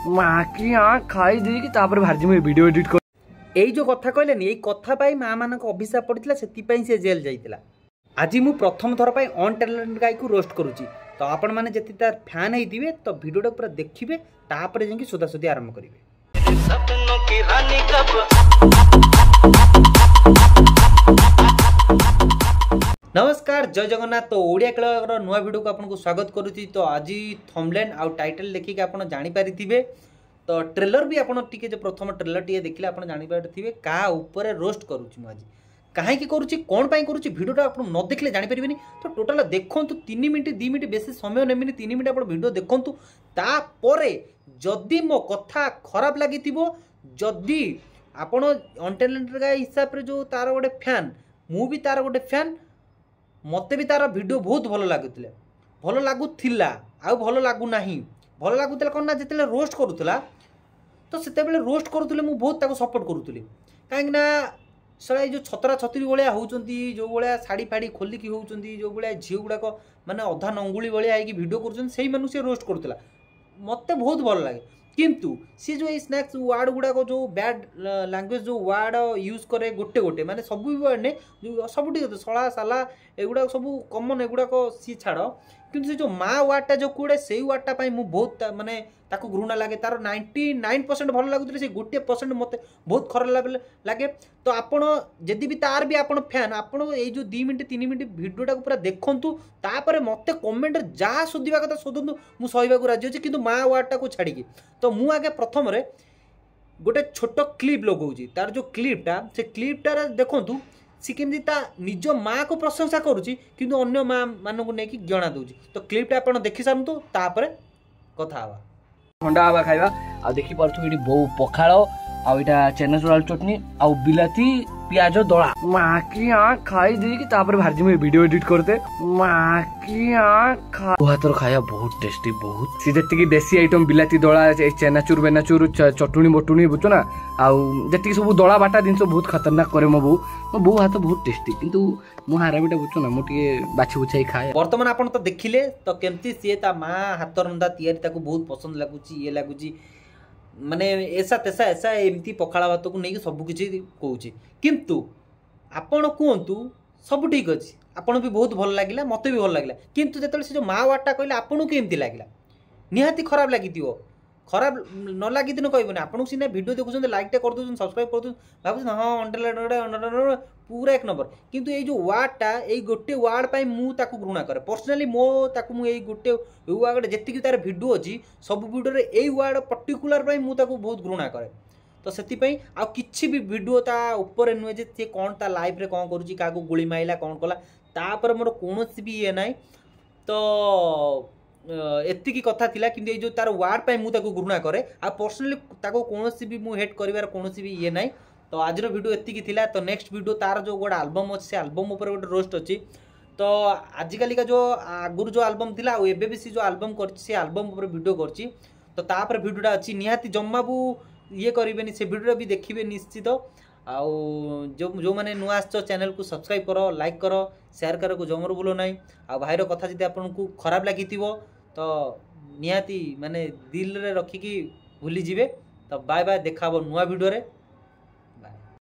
माकी खाई देकी तापर भाजी में वीडियो एडिट कर এই যে কথা কইলেনি এই কথা পাই মা মানক অভিशाप পড়িতলা সেতিপাই সে জেল যাইতলা। আজি মু প্রথম থর পাই অন ট্যালেন্ট গাई को रोस्ट करूची तो आपण माने जति तार फैन हेतिबे तो वीडियोटा पूरा देखिबे तापर जेंकी सोदासोदी आरंभ करिवे। सपनों की रानी कब नमस्कार जय जगन्नाथ। तो ओडिया खेल नुआ वीडियो को आपको स्वागत करुच्ची। तो आज थंबनेल आउ टाइटल देखिक आप जानी पारिथिबे। तो ट्रेलर भी आपन टिके जो प्रथम ट्रेलर टिके देखिले आपन जानी पारिथिबे का ऊपर रोस्ट करूची मु आज काहे की करूची कोन पई करूची वीडियोटा आपन न देखले जानि परिबेनी। तो टोटल देखंतु 3 मिनिट 2 मिनिट बेसी समय नेमिनी 3 मिनिट आपन वीडियो देखंतु तापरे जदी मो कथा खराब लागिथिबो जदी आपन अनटैलेंटेड गाय हिसाब रे जो तार गोटे फैन मु भी तार गोटे फैन मते भी तार वीडियो बहुत भल लागुतिले भल लागुथिला आ भल लागु नाही भल लागुतिला कोन ना जेतेले रोस्ट करूतला तो सेते बेले रोस्ट करूतले मु बहुत ताको सपोर्ट करूतली काहे ना सळा जो छतरा छतरी भलिया होउचंती जो भलिया साड़ी फाड़ी खोली की होउचंती जो भलिया झियो गुडा को माने अधा नंगुली भलिया आइ की वीडियो करूचन सेही मानु से रोस्ट करूतला मते बहुत भल लागे। किंतु सी जो स्नैक्स वार्ड गुड़ा को जो बैड लैंग्वेज जो वार्ड यूज करे गोटे गोटे माने सब वर्ड ने सब सला साला एगुड़ा सब कमन एगुड़ा को सी छाड़ किंतु से जो माँ वार्डटा जो कूड़े से वार्डटा मु बहुत माने ताको घृणा लगे तार 99% भल लगुले से गोटे परसेंट मत बहुत खराब लगे। तो आपण जदि भी तार भी आपण फैन आपण ये जो 2 मिनिट 3 मिनिट वीडियोटा पूरा देखंतु तापर मते कमेंट जहाँ शोधिबा कथा शोधंतु मु सहिबा को राजी अछि किंतु माँ वार्डटा को छाड़ी तो मु आगे प्रथम रे गोटे छोट क्लिप लगाऊँ तार जो क्लिपटा से क्लिपटार देखंतु सी केमती ता निज माँ को प्रशंसा करुच्ची किंतु अन्य माँ मानक नहीं जना दूची। तो क्लिपटा आप देखी सारतु तापर कथा हवा ठंडा हवा खाइबा आ देखि परथु एडी बहु पखाळो आ एटा चेन्नचुराल चटनी आ बिलाती प्याज दळा माकी खाई देकी तापर भाजी में वीडियो एडिट करते माकी खा हातर खाया बहुत टेस्टी बहुत सी जति की देसी आइटम बिलाती दळा चेन्नाचुर बेनाचुर चटुनी बटुनी बुझो ना आ जति सब दळा बाटा जिंस बहुत खतरनाक करे मो बो हाथ बहुत टेस्टी किंतु मु हाराबिटा बुझो ना मु टिके बाछि बुछाई खाए। वर्तमान आपण तो देखिले तो केमती सी ता माँ हाथ रंधा तैयारी ताको बहुत पसंद लागुची ये लागुची माने ऐसा तेसा ऐसा एमती पखाड़ा भात को नहीं सब किसी कहूँ किंतु आपण कहतु सब ठीक अच्छे आपन भी बहुत भल लगे मत भी भल लगे किंतु जो से जो माँ वार्डटा कहले आपन को एमती लगे निहाती खराब लगी खराब न लगी दिन कहबनी आपन सीना वीडियो देखुं लाइकटा कर दूसरी सब्सक्राइब कर दूसरी भाव हाँ अंडरलाइन पूरा एक नंबर किंतु ये जो वार्डटा ये गोटे वार्ड पर मुझे घृणा करे पर्सनाली मो मुझे गोटे वार्ड जी तार भिडियो अच्छी सब भिडियो यही वार्ड पर्टिकुलर मुझे बहुत घृणा करे। तो से आ किसी भी वीडियो ता ऊपर नुहे जे सी कौन ता लाइफ रे कौन करुच्ची क्या गोली माइला कौन कला तापर मोर कौन भी ये ना तो एतिकी कथा थिला कि जो तार वार्ड पर मुझे घृणा करे आ पर्सनाली कौन भी मुझे हेट कर कौन भी ये ना। तो आज वीडियो एतिकी थिला। तो नेक्स्ट वीडियो तार जो गोटे आल्बम अच्छे से आल्बम ऊपर गोटे रोस्ट अच्छी तो आजिकल का जो आगुर जो आल्बम थिला एबे भी सी जो आल्बम कर आल्बम ऊपर वीडियो करची तो तापर वीडियोटा अच्छी निहाती जम्माबू ये करेंगे से वीडियो भी देखिए निश्चित आउ जो मैंने नुआ आस चैनल को सब्सक्राइब करो लाइक करो शेयर करो को जमर बोलो ना आ भाईर कथा जब आपको खराब लगी तो निहाती माने दिल रे रखिकी भूली जीवे। तो बाय बाय देखा नुआ वीडियो रे।